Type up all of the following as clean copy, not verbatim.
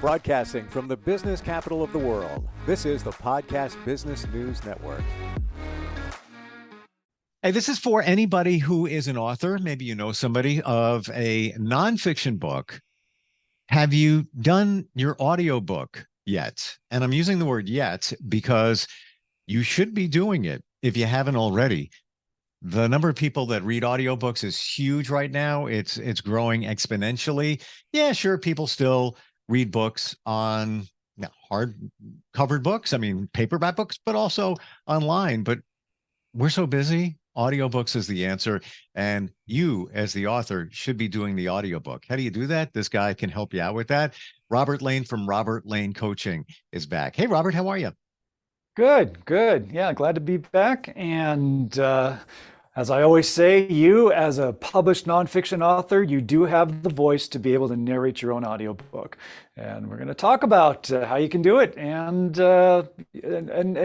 Broadcasting from the business capital of the world, this is the Podcast Business News Network. Hey, this is for anybody who is an author. Maybe you know somebody of a nonfiction book. Have you done your audiobook yet? And I'm using the word yet because you should be doing it if you haven't already. The number of people that read audiobooks is huge right now. It's growing exponentially. Yeah, sure, people still read books on hard covered books. I mean, paperback books, but also online. But we're so busy. Audiobooks is the answer. And you, as the author, should be doing the audiobook. How do you do that? This guy can help you out with that. Robert Lane from Robert Lane Coaching is back. Hey, Robert, how are you? Good. Yeah, glad to be back. And as I always say, you as a published nonfiction author, you do have the voice to be able to narrate your own audiobook. And we're going to talk about how you can do it and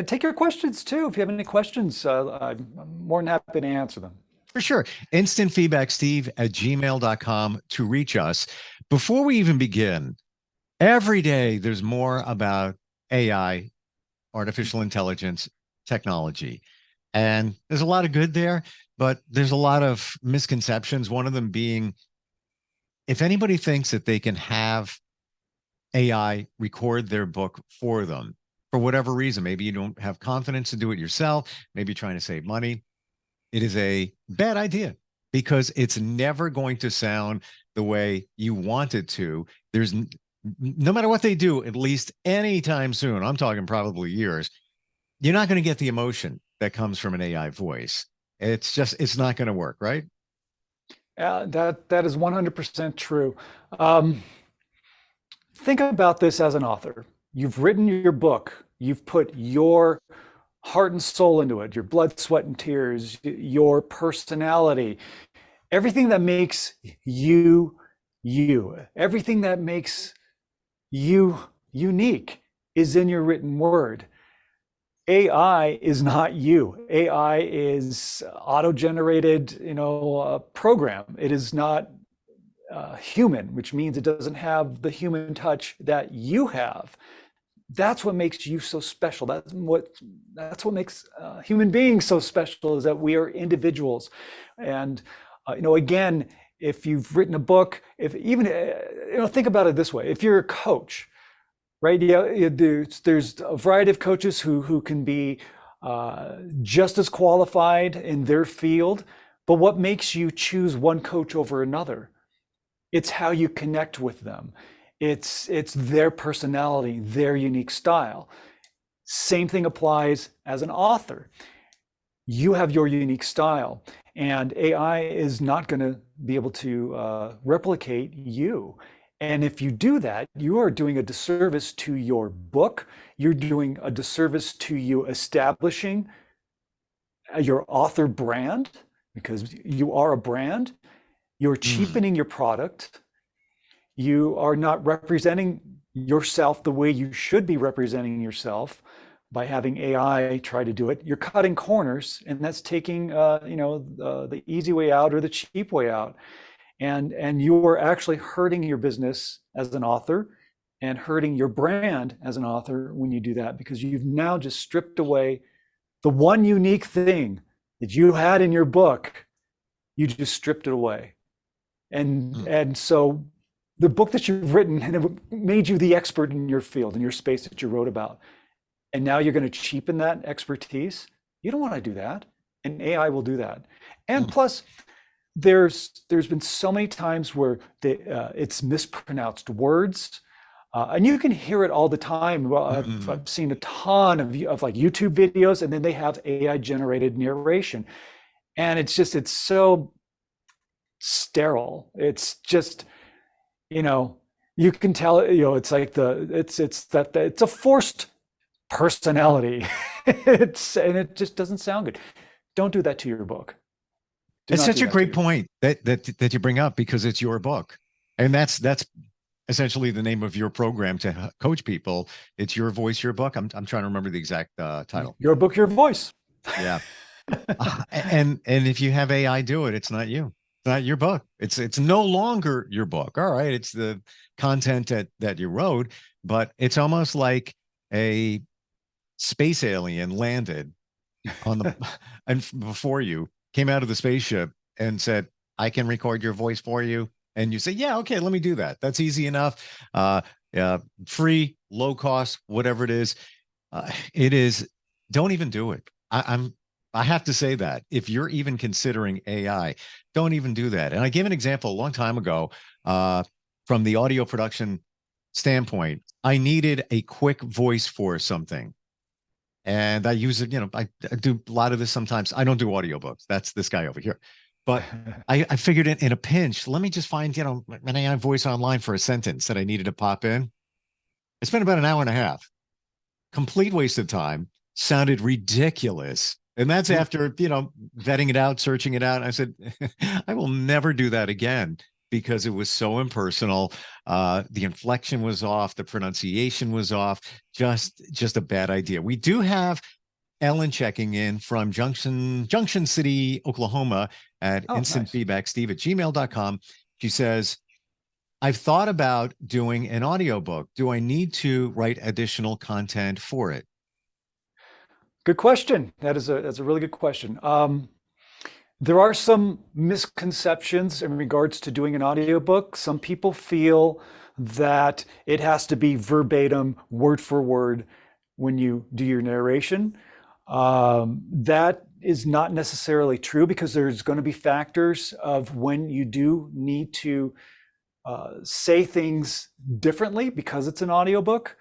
take your questions too. If you have any questions, I'm more than happy to answer them. For sure. Instant feedback, steve@gmail.com to reach us. Before we even begin, every day there's more about AI, artificial intelligence, technology. And there's a lot of good there, but there's a lot of misconceptions. One of them being, if anybody thinks that they can have AI record their book for them, for whatever reason, maybe you don't have confidence to do it yourself, maybe you're trying to save money, it is a bad idea because it's never going to sound the way you want it to. There's no matter what they do, at least anytime soon, I'm talking probably years, you're not going to get the emotion that comes from an AI voice. It's not going to work, right? That is 100% true. Think about this as an author. You've written your book. You've put your heart and soul into it, your blood, sweat, and tears, your personality, everything that makes you, everything that makes you unique is in your written word. AI is not you. AI is auto-generated, program. It is not human, which means it doesn't have the human touch that you have. That's what makes you so special. That's what makes human beings so special, is that we are individuals. And again, if you've written a book, think about it this way: if you're a coach, right? Yeah, there's a variety of coaches who can be just as qualified in their field, but what makes you choose one coach over another? It's how you connect with them. It's their personality, their unique style. Same thing applies as an author. You have your unique style, and AI is not going to be able to replicate you. And if you do that, you are doing a disservice to your book. You're doing a disservice to you establishing your author brand, because you are a brand. You're cheapening your product. You are not representing yourself the way you should be representing yourself by having AI try to do it. You're cutting corners, and that's taking the easy way out or the cheap way out. And you are actually hurting your business as an author and hurting your brand as an author when you do that, because you've now just stripped away the one unique thing that you had in your book. You just stripped it away. And so the book that you've written, and it made you the expert in your field, in your space that you wrote about. And now you're going to cheapen that expertise. You don't want to do that. And AI will do that. And plus, there's been so many times where it's mispronounced words, and you can hear it all the time. Well, I've seen a ton of like YouTube videos, and then they have AI generated narration, and it's so sterile. It's just, you can tell, it's like it's a forced personality. And it just doesn't sound good. Don't do that to your book. It's such a great point that you bring up, because it's your book. And that's essentially the name of your program to coach people. It's Your Voice, Your Book. I'm trying to remember the exact title. Your book, your voice. Yeah. And if you have AI do it, it's not you. not your book. It's no longer your book. All right, it's the content that you wrote, but it's almost like a space alien landed on the and before you came out of the spaceship and said, I can record your voice for you. And you say, yeah, okay, let me do that. That's easy enough. Free, low cost, whatever it is. It is, don't even do it. I have to say that if you're even considering AI, don't even do that. And I gave an example a long time ago from the audio production standpoint. I needed a quick voice for something. And I use it, I do a lot of this sometimes. I don't do audiobooks. That's this guy over here. But I figured in a pinch, let me just find, an AI voice online for a sentence that I needed to pop in. I spent about an hour and a half. Complete waste of time. Sounded ridiculous. And that's after, vetting it out, searching it out. I said, I will never do that again because it was so impersonal. The inflection was off. The pronunciation was off. Just a bad idea. We do have Ellen checking in from Junction City, Oklahoma at instantfeedbacksteve@gmail.com. She says, I've thought about doing an audiobook. Do I need to write additional content for it? Good question. That's a really good question. There are some misconceptions in regards to doing an audiobook. Some people feel that it has to be verbatim, word for word when you do your narration. That is not necessarily true because there's going to be factors of when you do need to say things differently because it's an audiobook.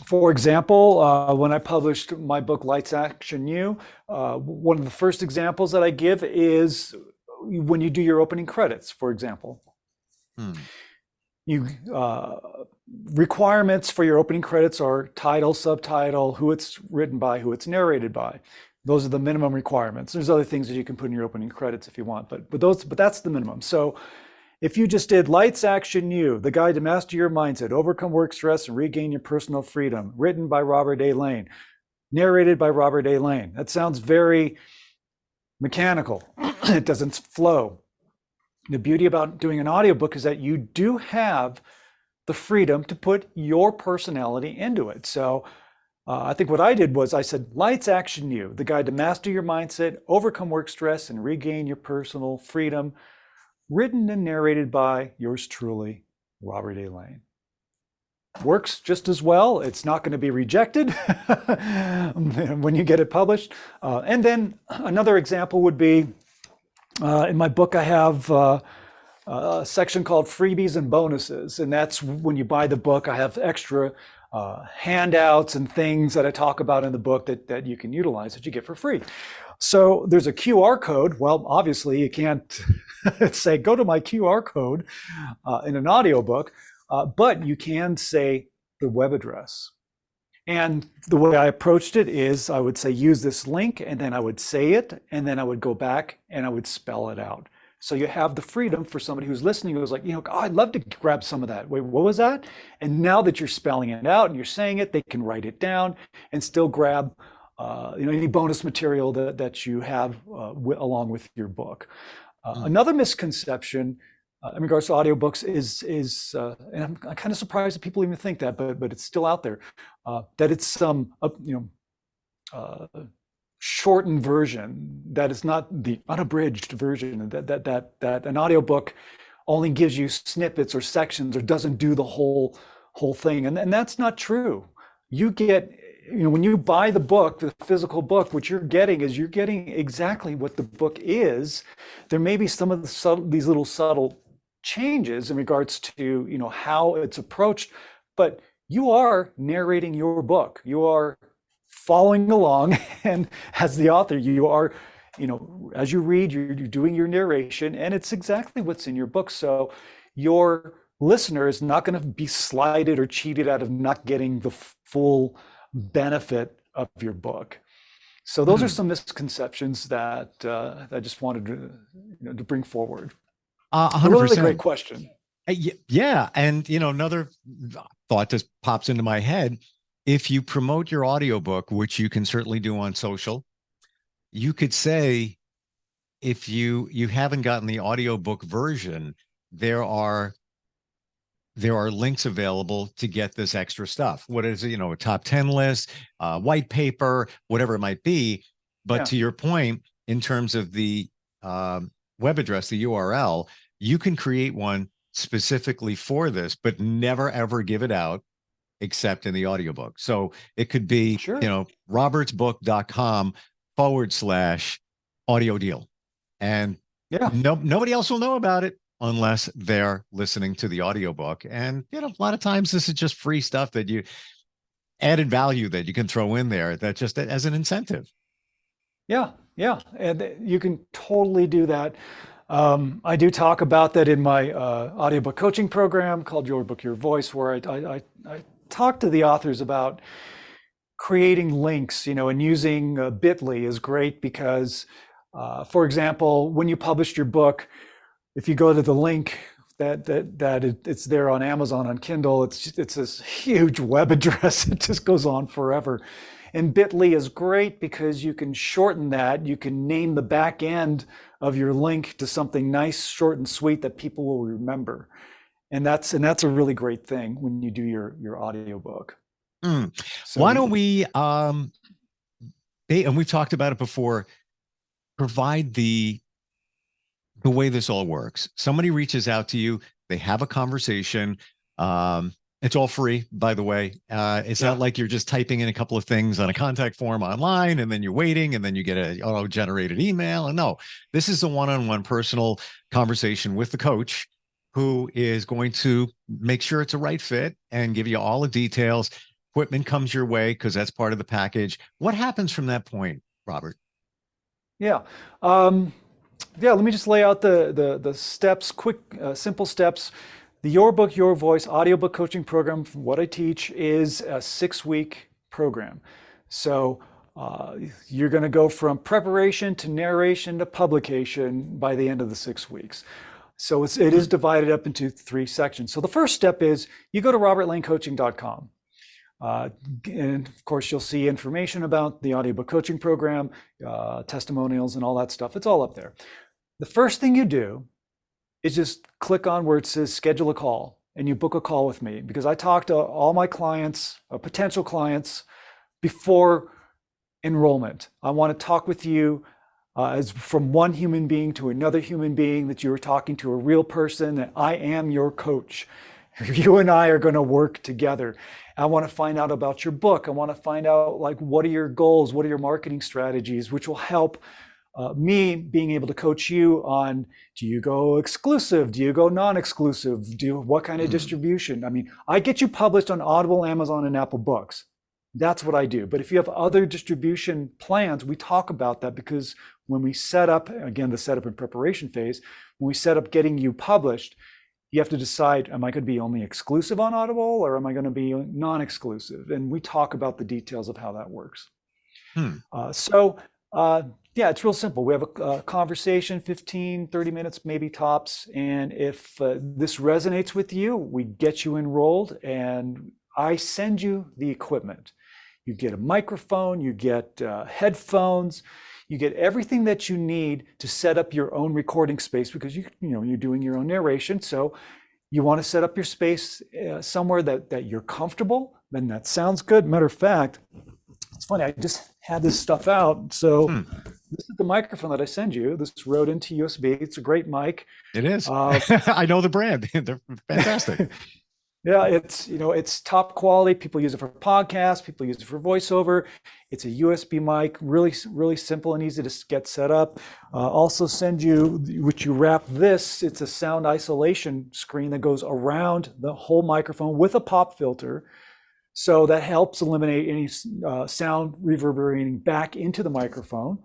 For example, when I published my book, Lights Action You, one of the first examples that I give is when you do your opening credits, for example. You requirements for your opening credits are title, subtitle, who it's written by, who it's narrated by. Those are the minimum requirements. There's other things that you can put in your opening credits if you want, but that's the minimum. So if you just did Lights Action You, the guide to master your mindset, overcome work stress, and regain your personal freedom, written by Robert A. Lane, narrated by Robert A. Lane. That sounds very mechanical. It doesn't flow. The beauty about doing an audiobook is that you do have the freedom to put your personality into it. So I think what I did was I said, Lights Action You, the guide to master your mindset, overcome work stress, and regain your personal freedom, written and narrated by yours truly, Robert A. Lane. Works just as well. It's not going to be rejected when you get it published. And then another example would be, in my book, I have a section called Freebies and Bonuses. And that's when you buy the book, I have extra handouts and things that I talk about in the book that you can utilize that you get for free. So there's a QR code. Well, obviously you can't say, go to my QR code in an audiobook, but you can say the web address. And the way I approached it is I would say, use this link, and then I would say it, and then I would go back and I would spell it out. So you have the freedom for somebody who's listening who's like, oh, I'd love to grab some of that. Wait, what was that? And now that you're spelling it out and you're saying it, they can write it down and still grab any bonus material that you have along with your book. Another misconception in regards to audiobooks is and I'm kind of surprised that people even think that, but it's still out there, that it's some shortened version, that is not the unabridged version, that an audiobook only gives you snippets or sections or doesn't do the whole thing, and that's not true. You get, when you buy the book, the physical book, what you're getting is you're getting exactly what the book is. There may be some of these little subtle changes in regards to how it's approached, but you are narrating your book. You are following along, and as the author, you are, as you read, you're doing your narration, and it's exactly what's in your book. So your listener is not going to be slighted or cheated out of not getting the full benefit of your book. So those are some misconceptions that I just wanted to bring forward. 100%. Really great question. Yeah, and another thought just pops into my head. If you promote your audiobook, which you can certainly do on social, you could say, if you haven't gotten the audiobook version, there are links available to get this extra stuff. What is it? A top 10 list, white paper, whatever it might be. But Yeah, to your point, in terms of the web address, the URL, you can create one specifically for this, but never ever give it out except in the audiobook. So it could be, sure. robertsbook.com/audio deal. And Yeah, nobody else will know about it unless they're listening to the audiobook. And a lot of times this is just free stuff that you added value that you can throw in there, that just as an incentive. yeah, yeah. And you can totally do that. I do talk about that in my audiobook coaching program called Your Book, Your Voice, where I talk to the authors about creating links, and using Bitly is great because, for example, when you published your book, if you go to the link it's there on Amazon on Kindle, it's this huge web address. It just goes on forever. And Bitly is great because you can shorten that. You can name the back end of your link to something nice, short, and sweet that people will remember. And that's a really great thing when you do your audiobook. Why So don't we and we've talked about it before, provide the way this all works. Somebody reaches out to you, they have a conversation. It's all free, by the way. It's yeah, not like you're just typing in a couple of things on a contact form online and then you're waiting and then you get a auto-generated email. And no, this is a one-on-one personal conversation with the coach who is going to make sure it's a right fit and give you all the details. Equipment comes your way because that's part of the package. What happens from that point, Robert? yeah. Yeah, let me just lay out the steps, quick, simple steps. The Your Book, Your Voice audiobook coaching program, from what I teach, is a 6-week program. So you're going to go from preparation to narration to publication by the end of the 6 weeks. So it is divided up into 3 sections. So the first step is you go to robertlanecoaching.com. And of course, you'll see information about the audiobook coaching program, testimonials, and all that stuff. It's all up there. The first thing you do is just click on where it says schedule a call, and you book a call with me, because I talk to all my clients, potential clients, before enrollment. I want to talk with you as from one human being to another human being, that you are talking to a real person, that I am your coach. You and I are going to work together. I want to find out about your book. I want to find out, like, what are your goals? What are your marketing strategies, which will help me being able to coach you on, do you go exclusive? Do you go non-exclusive? What kind of distribution? I mean, I get you published on Audible, Amazon, and Apple Books. That's what I do. But if you have other distribution plans, we talk about that, because when we set up, again, the setup and preparation phase, when we set up getting you published, you have to decide, am I going to be only exclusive on Audible, or am I going to be non-exclusive? And we talk about the details of how that works. Yeah, it's real simple. We have a conversation, 15, 30 minutes, maybe tops. And if this resonates with you, we get you enrolled, and I send you the equipment. You get a microphone, you get headphones, you get everything that you need to set up your own recording space, because you're doing your own narration. So you want to set up your space somewhere that you're comfortable, then that sounds good. Matter of fact, it's funny, I just had this stuff out. So this is the microphone that I send you. This is Rode into USB. It's a great mic. It is. I know the brand. They're fantastic. Yeah, it's top quality. People use it for podcasts. People use it for voiceover. It's a USB mic, really, really simple and easy to get set up. Also send you, which you wrap this, it's a sound isolation screen that goes around the whole microphone with a pop filter. So that helps eliminate any sound reverberating back into the microphone.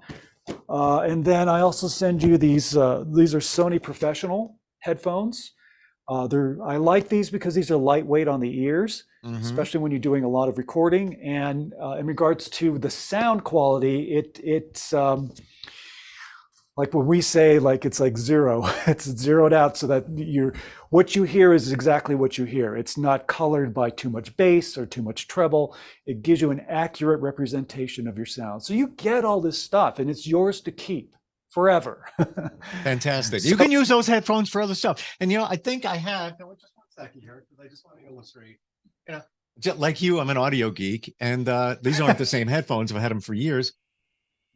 And then I also send you these are Sony Professional headphones. I like these because these are lightweight on the ears, especially when you're doing a lot of recording. And in regards to the sound quality, it's like when we say, like, it's like zero, it's zeroed out, so that what you hear is exactly what you hear. It's not colored by too much bass or too much treble. It gives you an accurate representation of your sound. So you get all this stuff, and it's yours to keep. forever. Fantastic. You So, can use those headphones for other stuff. And I think I have, no, just one second here, because I just want to illustrate. Just like you, I'm an audio geek, and these aren't the same headphones. I've had them for years.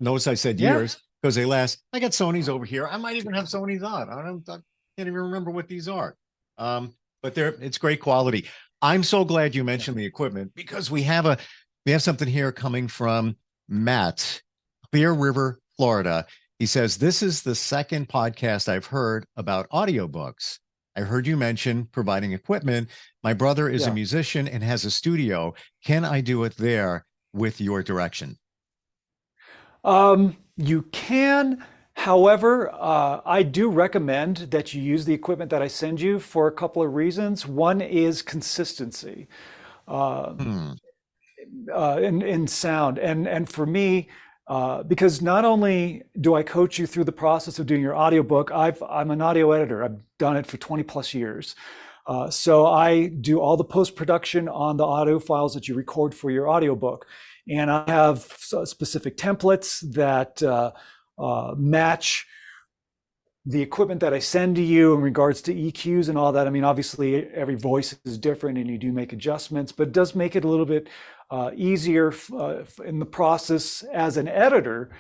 Notice I said yeah. years because they last. I got Sony's over here. I might even have Sony's on. I can't even remember what these are. But it's great quality. I'm so glad you mentioned the equipment, because we have something here coming from Matt, Clear River, Florida. He says, this is the second podcast I've heard about audiobooks. I heard you mention providing equipment. My brother is a musician and has a studio. Can I do it there with your direction? You can. However, I do recommend that you use the equipment that I send you for a couple of reasons. One is consistency in sound. And for me, because not only do I coach you through the process of doing your audiobook, I'm an audio editor. I've done it for 20 plus years. So I do all the post-production on the audio files that you record for your audiobook. And I have specific templates that match the equipment that I send to you in regards to EQs and all that. I mean, obviously every voice is different and you do make adjustments, but it does make it a little bit easier in the process as an editor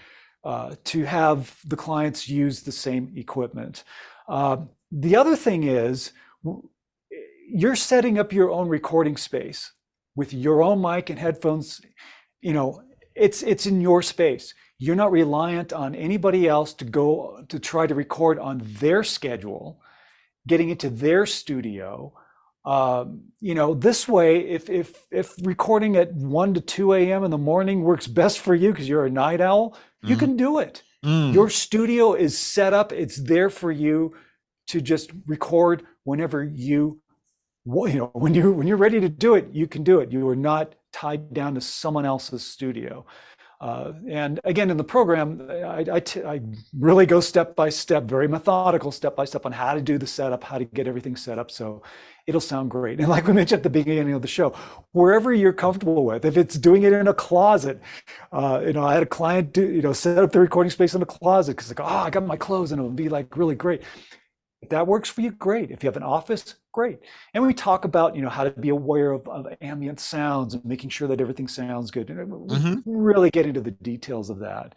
to have the clients use the same equipment. The other thing is, you're setting up your own recording space with your own mic and headphones. It's in your space. You're not reliant on anybody else to go to try to record on their schedule, getting into their studio. This way, if recording at 1 to 2 a.m. in the morning works best for you because you're a night owl, you can do it. Your studio is set up. It's there for you to just record whenever when you're ready to do it, you can do it. You are not tied down to someone else's studio. And again, in the program, I really go step by step, very methodical, step by step on how to do the setup, how to get everything set up so it'll sound great. And like we mentioned at the beginning of the show, wherever you're comfortable with, if it's doing it in a closet, I had a client set up the recording space in a closet because I got my clothes and it'll be like really great. If that works for you, great. If you have an office, great. And we talk about, how to be aware of ambient sounds and making sure that everything sounds good. And we really get into the details of that.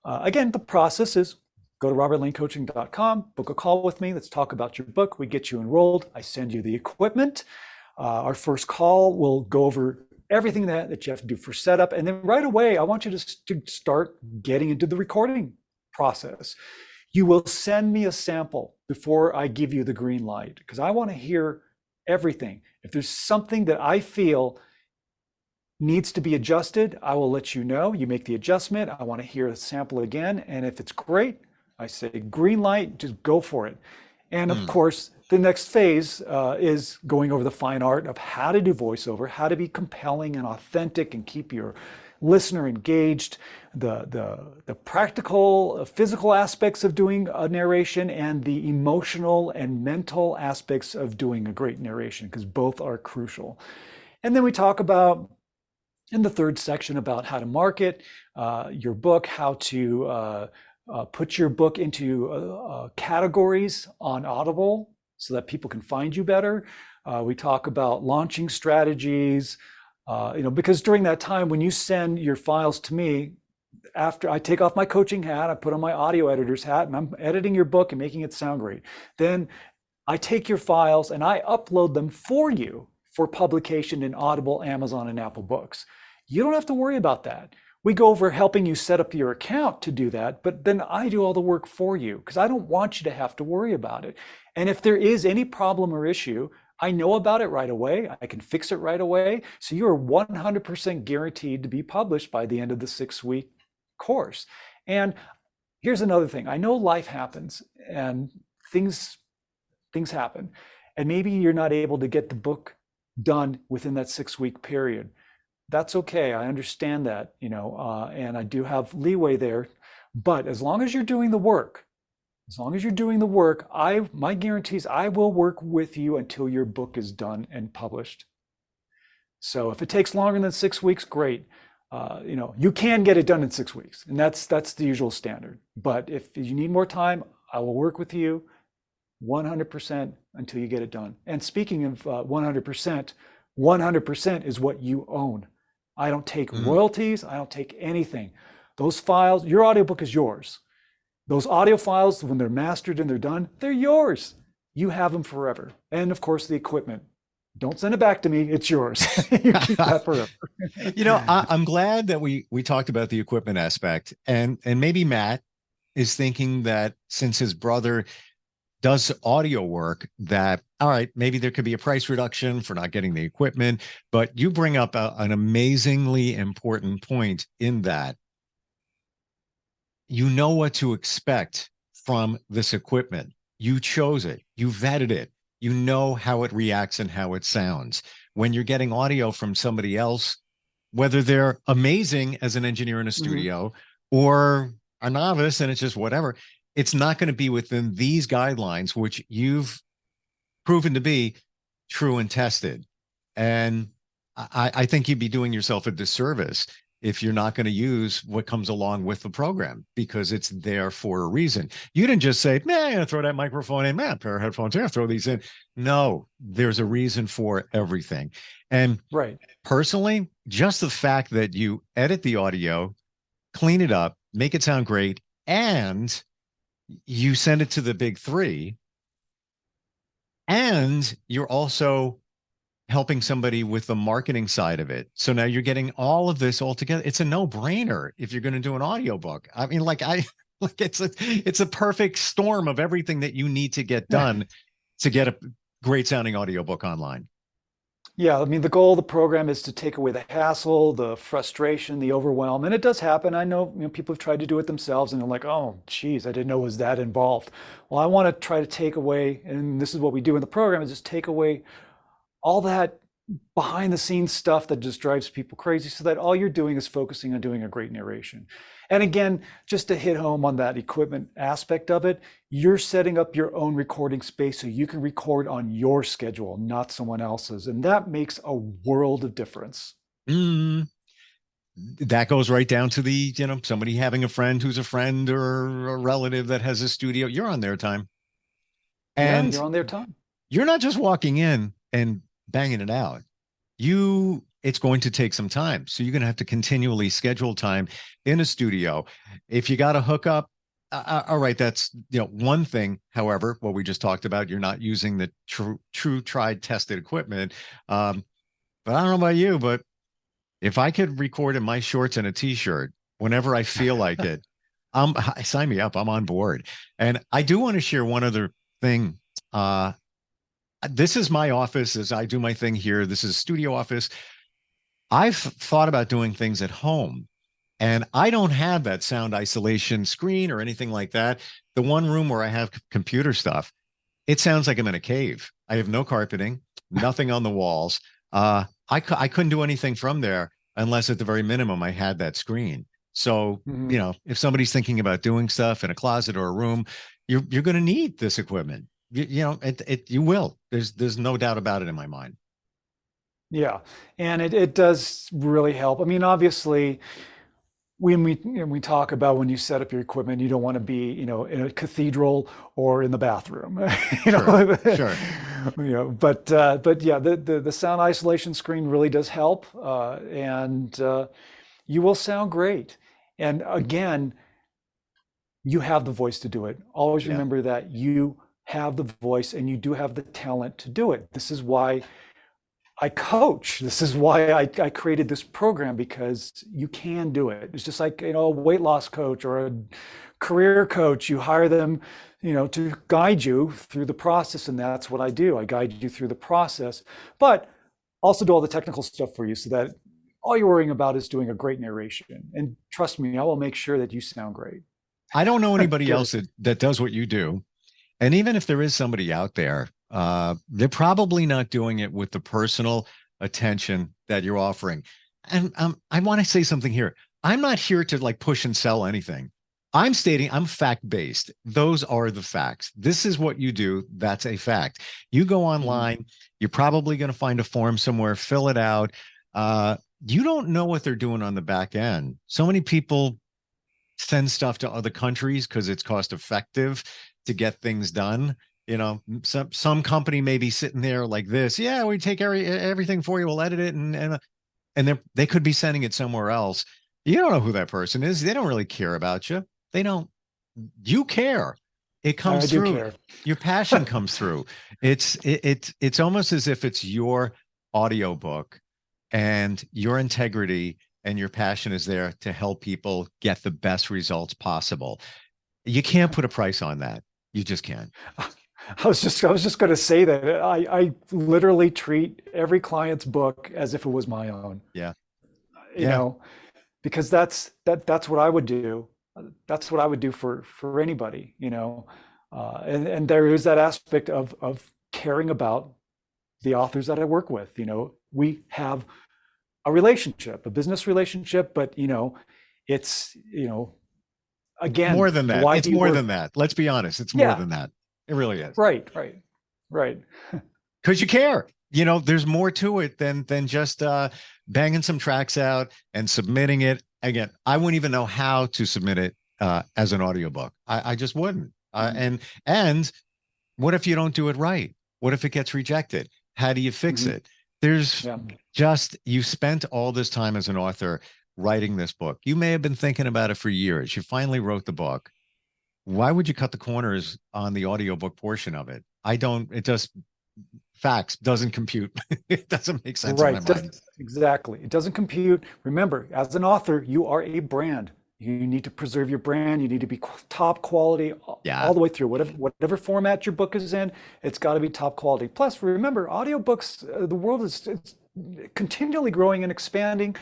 Again, the process is go to robertlanecoaching.com, book a call with me. Let's talk about your book. We get you enrolled. I send you the equipment. Our first call will go over everything that you have to do for setup. And then right away, I want you to start getting into the recording process. You will send me a sample before I give you the green light, because I want to hear everything. If there's something that I feel needs to be adjusted, I will let you know. You make the adjustment. I want to hear a sample again. And if it's great, I say green light, just go for it. And of course, the next phase is going over the fine art of how to do voiceover, how to be compelling and authentic and keep your listener engaged, the practical, physical aspects of doing a narration, and the emotional and mental aspects of doing a great narration, because both are crucial. And then we talk about, in the third section, about how to market your book, how to put your book into categories on Audible so that people can find you better. We talk about launching strategies, because during that time when you send your files to me, after I take off my coaching hat, I put on my audio editor's hat, and I'm editing your book and making it sound great. Then I take your files and I upload them for you for publication in Audible, Amazon, and Apple Books. You don't have to worry about that. We go over helping you set up your account to do that, but then I do all the work for you because I don't want you to have to worry about it. And if there is any problem or issue, I know about it right away. I can fix it right away. So you are 100% guaranteed to be published by the end of the 6-week course. And here's another thing. I know life happens and things happen. And maybe you're not able to get the book done within that 6-week period. That's okay. I understand that, and I do have leeway there. But as long as you're doing the work, my guarantee is I will work with you until your book is done and published. So if it takes longer than 6 weeks, great. You can get it done in 6 weeks, and that's the usual standard. But if you need more time, I will work with you 100% until you get it done. And speaking of 100%, 100% is what you own. I don't take royalties. I don't take anything. Those files, your audiobook is yours. Those audio files, when they're mastered and they're done, they're yours. You have them forever. And of course, the equipment. Don't send it back to me. It's yours. You keep that forever. I'm glad that we talked about the equipment aspect, and maybe Matt is thinking that since his brother does audio work, that all right, maybe there could be a price reduction for not getting the equipment. But you bring up an amazingly important point in that you know what to expect from this equipment. You chose it, you vetted it, you know how it reacts and how it sounds. When you're getting audio from somebody else, whether they're amazing as an engineer in a studio or a novice and it's just whatever, it's not going to be within these guidelines, which you've proven to be true and tested. And I think you'd be doing yourself a disservice if you're not going to use what comes along with the program, because it's there for a reason. You didn't just say, man, I'm going to throw that microphone in, man, pair of headphones here, throw these in. No, there's a reason for everything. And right. Personally, just the fact that you edit the audio, clean it up, make it sound great, and you send it to the big three, and you're also helping somebody with the marketing side of it. So now you're getting all of this all together. It's a no-brainer if you're going to do an audiobook. I mean, it's a perfect storm of everything that you need to get done to get a great sounding audiobook online. Yeah, I mean, the goal of the program is to take away the hassle, the frustration, the overwhelm, and it does happen. I know, people have tried to do it themselves, and they're like, "Oh, geez, I didn't know it was that involved." Well, I want to try to take away, and this is what we do in the program, is just take away all that behind the scenes stuff that just drives people crazy, so that all you're doing is focusing on doing a great narration. And again, just to hit home on that equipment aspect of it, you're setting up your own recording space so you can record on your schedule, not someone else's. And that makes a world of difference. That goes right down to the, somebody having a friend who's a friend or a relative that has a studio. You're on their time. And yeah, you're on their time. You're not just walking in and banging it out. It's going to take some time. So you're going to have to continually schedule time in a studio. If you got to hook up, all right, that's, one thing. However, what we just talked about, you're not using the true tried tested equipment. But I don't know about you, but if I could record in my shorts and a t-shirt whenever I feel like it, sign me up. I'm on board. And I do want to share one other thing. This is my office as I do my thing here. This is a studio office. I've thought about doing things at home, and I don't have that sound isolation screen or anything like that. The one room where I have computer stuff, it sounds like I'm in a cave. I have no carpeting, nothing on the walls. I couldn't do anything from there unless at the very minimum I had that screen. So, if somebody's thinking about doing stuff in a closet or a room, you're going to need this equipment. You will. There's no doubt about it in my mind. Yeah, and it does really help. I mean, obviously, when we talk about when you set up your equipment, you don't want to be, in a cathedral or in the bathroom, Sure. But yeah, the sound isolation screen really does help, and you will sound great. And again, you have the voice to do it. Always remember that you have the voice and you do have the talent to do it. This is why I coach. This is why I created this program, because you can do it. It's just like, a weight loss coach or a career coach. You hire them, to guide you through the process. And that's what I do. I guide you through the process, but also do all the technical stuff for you so that all you're worrying about is doing a great narration. And trust me, I will make sure that you sound great. I don't know anybody else that does what you do. And even if there is somebody out there, they're probably not doing it with the personal attention that you're offering. And I want to say something here. I'm not here to push and sell anything. I'm fact-based. Those are the facts. This is what you do. That's a fact. You go online, you're probably going to find a form somewhere, fill it out. you don't know what they're doing on the back end. So many people send stuff to other countries because it's cost effective to get things done. You know, some company may be sitting there like this. Yeah, we take everything for you. We'll edit it, and they could be sending it somewhere else. You don't know who that person is. They don't really care about you. They don't. You care. It comes through. Care. Your passion comes through. It's almost as if it's your audiobook, and your integrity and your passion is there to help people get the best results possible. You can't put a price on that. You just can't. I was just going to say that I literally treat every client's book as if it was my own. Yeah. You know, because that's what I would do. That's what I would do for anybody, you know. And there is that aspect of caring about the authors that I work with. You know, we have a relationship, a business relationship, but you know, it's, you know, again, more than that. It's more than that. Let's be honest. It's more than that. It really is. Right. Because you care. You know, there's more to it than just banging some tracks out and submitting it. Again, I wouldn't even know how to submit it as an audiobook. I just wouldn't. And what if you don't do it right? What if it gets rejected? How do you fix it? There's just, you spent all this time as an author writing this book. You may have been thinking about it for years. You finally wrote the book. Why would you cut the corners on the audiobook portion of it? It just, facts doesn't compute. It doesn't make sense in my mind. Exactly. It doesn't compute. Remember, as an author, you are a brand. You need to preserve your brand. You need to be top quality all the way through. Whatever format your book is in, it's got to be top quality. Plus, remember, audiobooks, the world is continually growing and expanding,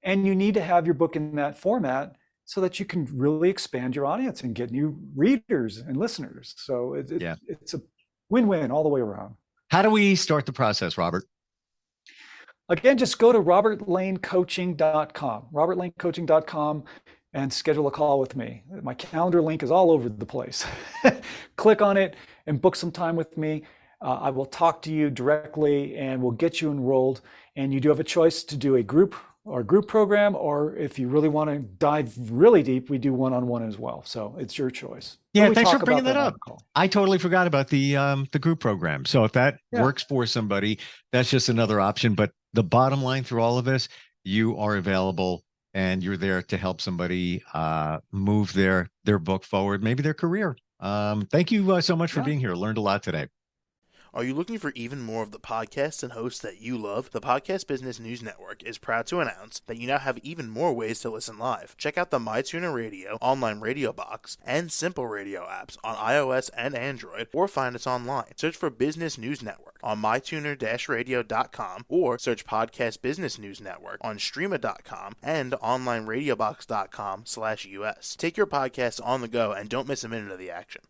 and you need to have your book in that format so that you can really expand your audience and get new readers and listeners. So it's a win-win all the way around. How do we start the process, Robert? Again, just go to robertlanecoaching.com, robertlanecoaching.com, and schedule a call with me. My calendar link is all over the place. Click on it and book some time with me. I will talk to you directly and we'll get you enrolled. And you do have a choice to do a group program, or if you really want to dive really deep, we do one-on-one as well. So it's your choice. Yeah, thanks for bringing that up. I totally forgot about the group program. So if that works for somebody, that's just another option. But the bottom line through all of this, you are available and you're there to help somebody move their book forward, maybe their career. Thank you so much for being here. Learned a lot today. Are you looking for even more of the podcasts and hosts that you love? The Podcast Business News Network is proud to announce that you now have even more ways to listen live. Check out the MyTuner Radio, online radio box, and Simple Radio apps on iOS and Android, or find us online. Search for Business News Network on mytuner-radio.com, or search Podcast Business News Network on streama.com and onlineradiobox.com/US. Take your podcast on the go and don't miss a minute of the action.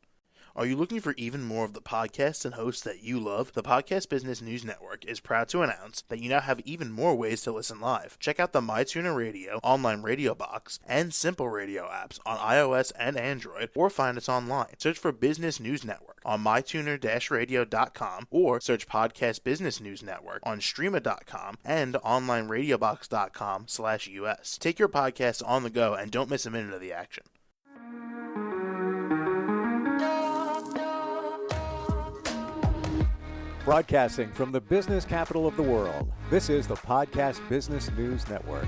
Are you looking for even more of the podcasts and hosts that you love? The Podcast Business News Network is proud to announce that you now have even more ways to listen live. Check out the MyTuner Radio, online radio box, and Simple Radio apps on iOS and Android, or find us online. Search for Business News Network on mytuner-radio.com, or search Podcast Business News Network on streama.com and onlineradiobox.com/US. Take your podcast on the go and don't miss a minute of the action. Broadcasting from the business capital of the world, this is the Podcast Business News Network.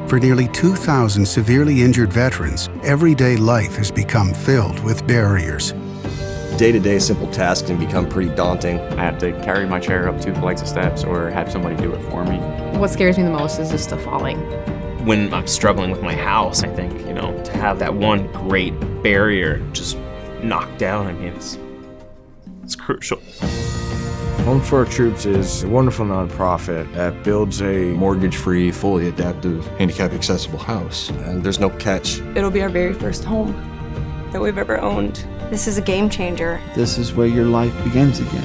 For nearly 2,000 severely injured veterans, everyday life has become filled with barriers. Day-to-day simple tasks can become pretty daunting. I have to carry my chair up 2 flights of steps or have somebody do it for me. What scares me the most is just the falling. When I'm struggling with my house, I think, to have that one great barrier just knocked down, it's crucial. Home for Our Troops is a wonderful nonprofit that builds a mortgage-free, fully adaptive, handicap-accessible house. And there's no catch. It'll be our very first home that we've ever owned. This is a game changer. This is where your life begins again.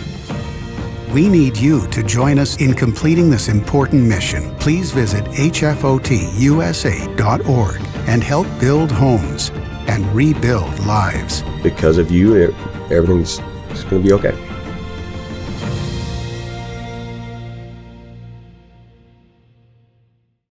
We need you to join us in completing this important mission. Please visit hfotusa.org and help build homes and rebuild lives. Because of you, everything's going to be okay.